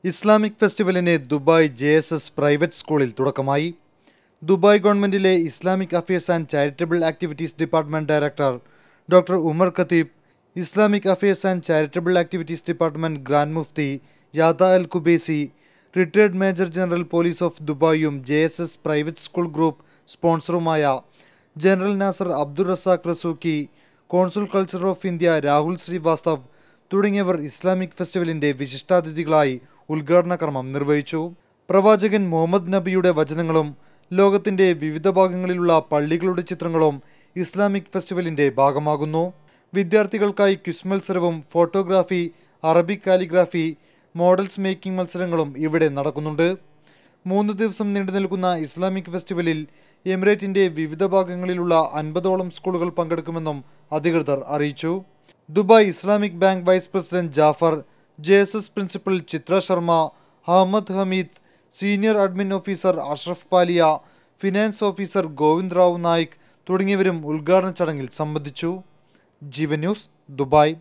Islamic ഫെസ്റ്റിവലിന് Dubai JSS private സ്കൂളിൽ തുടക്കമായി. ദുബായ് ഗവൺമെന്റിലെ Islamic affairs and charitable activities department director doctor Umar Khateeb, Islamic affairs and charitable activities department grand mufti Yada Al Kubaisi, retired major general police of ദുബായും JSS private school group സ്പോൺസറുമായ general Nasser Abdul Razaq Rasooki, consul culture of India Rahul Srivastav തുടങ്ങിയവർ Islamic ഫെസ്റ്റിവലിന്റെ വിശിഷ്ടാതിഥികളായി ഉദ്ഘാടന കർമ്മം നിർവഹിച്ചു. പ്രവാചകൻ മുഹമ്മദ് നബിയുടെ വചനങ്ങളും ലോകത്തിന്റെ വിവിധ ഭാഗങ്ങളിലുള്ള പള്ളികളുടെ ചിത്രങ്ങളും ഇസ്ലാമിക് ഫെസ്റ്റിവലിന്റെ ഭാഗമാകുന്നു. വിദ്യാർത്ഥികൾക്കായി ക്വിസ് മത്സരവും photography, Arabic calligraphy, models making മത്സരങ്ങളും ഇവിടെ നടക്കുന്നുണ്ട്. 3 ദിവസം നീണ്ടു നിൽക്കുന്ന ഇസ്ലാമിക് ഫെസ്റ്റിവലിൽ എമിറേറ്റിന്റെ വിവിധ ഭാഗങ്ങളിലുള്ള 50ഓളം സ്കൂളുകൾ പങ്കെടുക്കുമെന്നും അധികൃതർ അറിയിച്ചു. Dubai Islamic bank vice president Jafar, JSS principal Chitra Sharma, Ahmed Hameed, senior admin officer Ashraf Paliya, finance officer Govind Rao Naik തുടങ്ങിയവരും ഉദ്ഘാടന ചടങ്ങിൽ സംബന്ധിച്ചു. Jeevan news, Dubai.